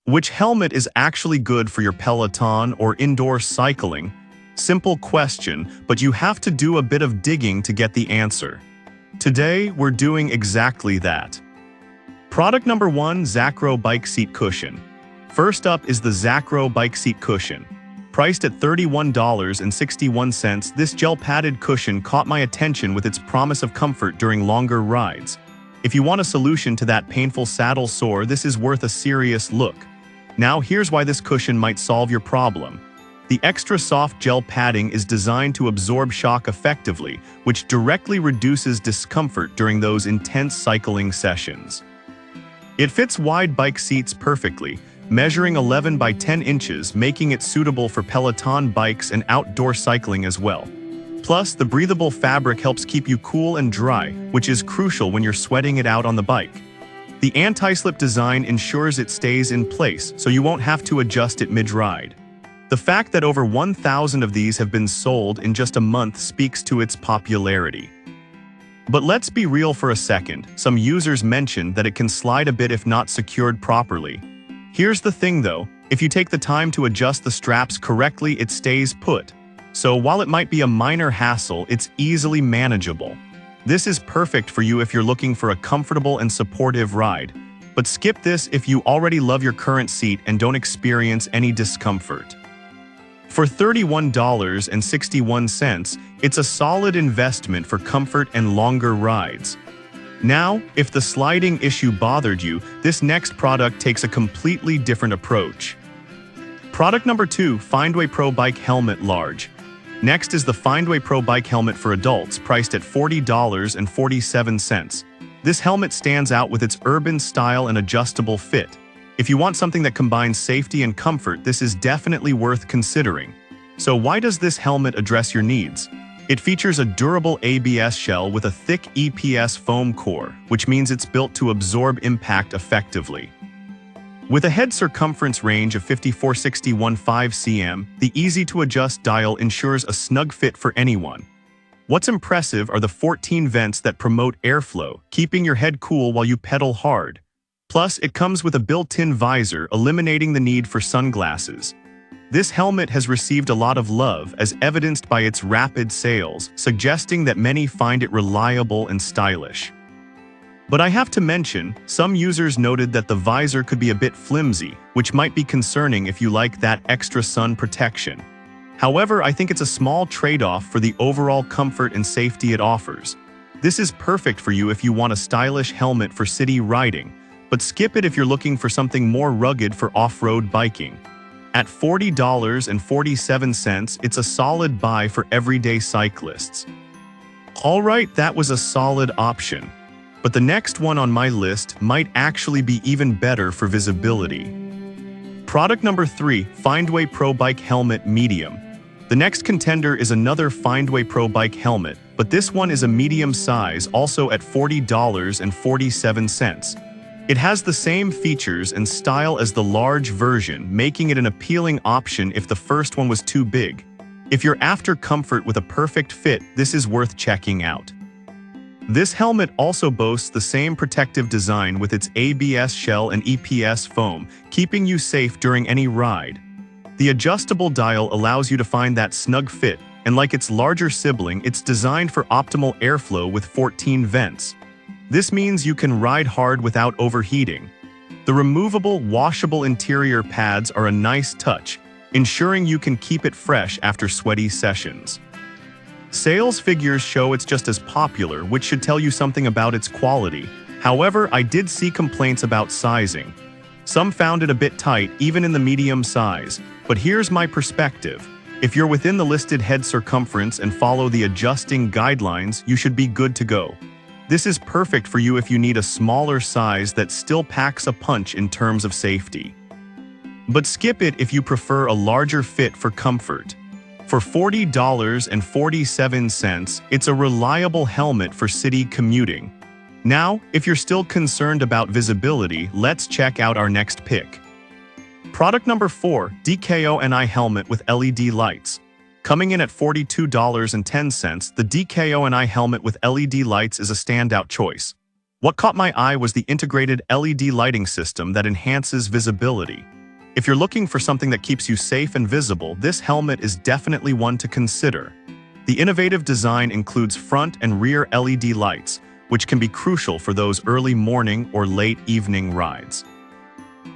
Which helmet is actually good for your Peloton or indoor cycling? Simple question, but you have to do a bit of digging to get the answer. Today, we're doing exactly that. Product number 1, Zacro Bike Seat Cushion. First up is the Zacro Bike Seat Cushion. Priced at $31.61, this gel-padded cushion caught my attention with its promise of comfort during longer rides. If you want a solution to that painful saddle sore, this is worth a serious look. Now, here's why this cushion might solve your problem. The extra soft gel padding is designed to absorb shock effectively, which directly reduces discomfort during those intense cycling sessions. It fits wide bike seats perfectly, measuring 11 by 10 inches, making it suitable for Peloton bikes and outdoor cycling as well. Plus, the breathable fabric helps keep you cool and dry, which is crucial when you're sweating it out on the bike. The anti-slip design ensures it stays in place, so you won't have to adjust it mid-ride. The fact that over 1,000 of these have been sold in just a month speaks to its popularity. But let's be real for a second. Some users mentioned that it can slide a bit if not secured properly. Here's the thing though, if you take the time to adjust the straps correctly, it stays put. So while it might be a minor hassle, it's easily manageable. This is perfect for you if you're looking for a comfortable and supportive ride. But skip this if you already love your current seat and don't experience any discomfort. For $31.61, it's a solid investment for comfort and longer rides. Now, if the sliding issue bothered you, this next product takes a completely different approach. Product number 2, Findway Pro Bike Helmet Large. Next is the Findway Pro Bike Helmet for adults, priced at $40.47. This helmet stands out with its urban style and adjustable fit. If you want something that combines safety and comfort, this is definitely worth considering. So why does this helmet address your needs? It features a durable ABS shell with a thick EPS foam core, which means it's built to absorb impact effectively. With a head circumference range of 54.615 cm, the easy-to-adjust dial ensures a snug fit for anyone. What's impressive are the 14 vents that promote airflow, keeping your head cool while you pedal hard. Plus, it comes with a built-in visor, eliminating the need for sunglasses. This helmet has received a lot of love, as evidenced by its rapid sales, suggesting that many find it reliable and stylish. But I have to mention, some users noted that the visor could be a bit flimsy, which might be concerning if you like that extra sun protection. However, I think it's a small trade-off for the overall comfort and safety it offers. This is perfect for you if you want a stylish helmet for city riding, but skip it if you're looking for something more rugged for off-road biking. At $40.47, it's a solid buy for everyday cyclists. Alright, that was a solid option. But the next one on my list might actually be even better for visibility. Product number 3, Findway Pro Bike Helmet Medium. The next contender is another Findway Pro Bike helmet, but this one is a medium size, also at $40.47. It has the same features and style as the large version, making it an appealing option if the first one was too big. If you're after comfort with a perfect fit, this is worth checking out. This helmet also boasts the same protective design with its ABS shell and EPS foam, keeping you safe during any ride. The adjustable dial allows you to find that snug fit, and like its larger sibling, it's designed for optimal airflow with 14 vents. This means you can ride hard without overheating. The removable, washable interior pads are a nice touch, ensuring you can keep it fresh after sweaty sessions. Sales figures show it's just as popular, which should tell you something about its quality. However, I did see complaints about sizing. Some found it a bit tight, even in the medium size. But here's my perspective. If you're within the listed head circumference and follow the adjusting guidelines, you should be good to go. This is perfect for you if you need a smaller size that still packs a punch in terms of safety. But skip it if you prefer a larger fit for comfort. For $40.47, it's a reliable helmet for city commuting. Now, if you're still concerned about visibility, let's check out our next pick. Product number 4, DKONI Helmet with LED Lights. Coming in at $42.10, the DKONI helmet with LED lights is a standout choice. What caught my eye was the integrated LED lighting system that enhances visibility. If you're looking for something that keeps you safe and visible, this helmet is definitely one to consider. The innovative design includes front and rear LED lights, which can be crucial for those early morning or late evening rides.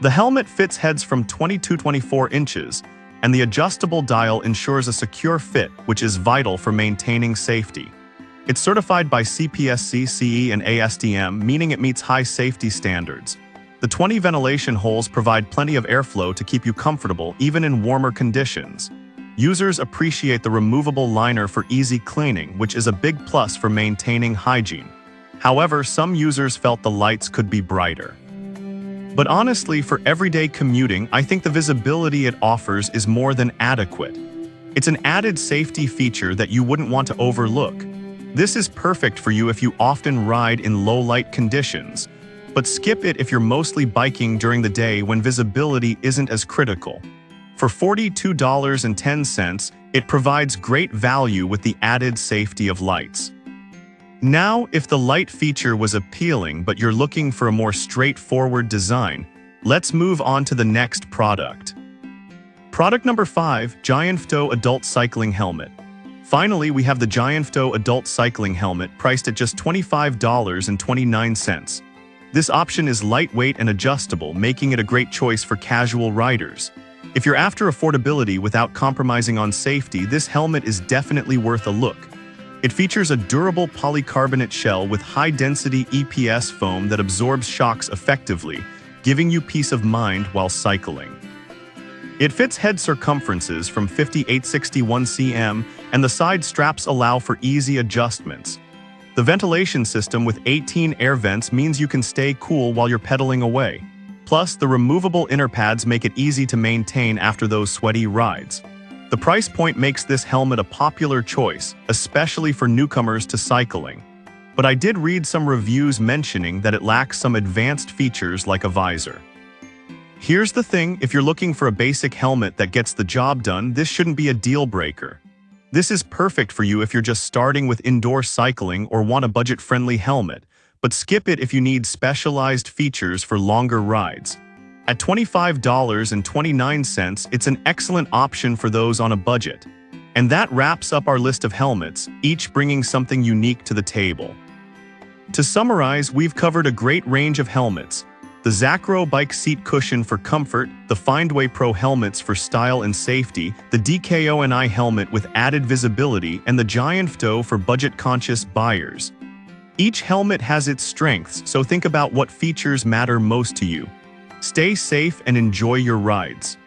The helmet fits heads from 22 to 24 inches, and the adjustable dial ensures a secure fit, which is vital for maintaining safety. It's certified by CPSC, CE, and ASTM, meaning it meets high safety standards. The 20 ventilation holes provide plenty of airflow to keep you comfortable even in warmer conditions. Users appreciate the removable liner for easy cleaning, which is a big plus for maintaining hygiene. However, some users felt the lights could be brighter. But honestly, for everyday commuting, I think the visibility it offers is more than adequate. It's an added safety feature that you wouldn't want to overlook. This is perfect for you if you often ride in low-light conditions, but skip it if you're mostly biking during the day when visibility isn't as critical. For $42.10, it provides great value with the added safety of lights. Now, if the light feature was appealing but you're looking for a more straightforward design, let's move on to the next product. Product number 5, Giantfto Adult Cycling Helmet. Finally, we have the Giantfto Adult Cycling Helmet priced at just $25.29. This option is lightweight and adjustable, making it a great choice for casual riders. If you're after affordability without compromising on safety, this helmet is definitely worth a look. It features a durable polycarbonate shell with high-density EPS foam that absorbs shocks effectively, giving you peace of mind while cycling. It fits head circumferences from 58-61 cm, and the side straps allow for easy adjustments. The ventilation system with 18 air vents means you can stay cool while you're pedaling away. Plus, the removable inner pads make it easy to maintain after those sweaty rides. The price point makes this helmet a popular choice, especially for newcomers to cycling. But I did read some reviews mentioning that it lacks some advanced features like a visor. Here's the thing, if you're looking for a basic helmet that gets the job done, this shouldn't be a deal breaker. This is perfect for you if you're just starting with indoor cycling or want a budget-friendly helmet, but skip it if you need specialized features for longer rides. At $25.29, it's an excellent option for those on a budget. And that wraps up our list of helmets, each bringing something unique to the table. To summarize, we've covered a great range of helmets. The Zacro bike seat cushion for comfort, the Findway Pro helmets for style and safety, the DKONI helmet with added visibility, and the Giantfto for budget-conscious buyers. Each helmet has its strengths, so think about what features matter most to you. Stay safe and enjoy your rides.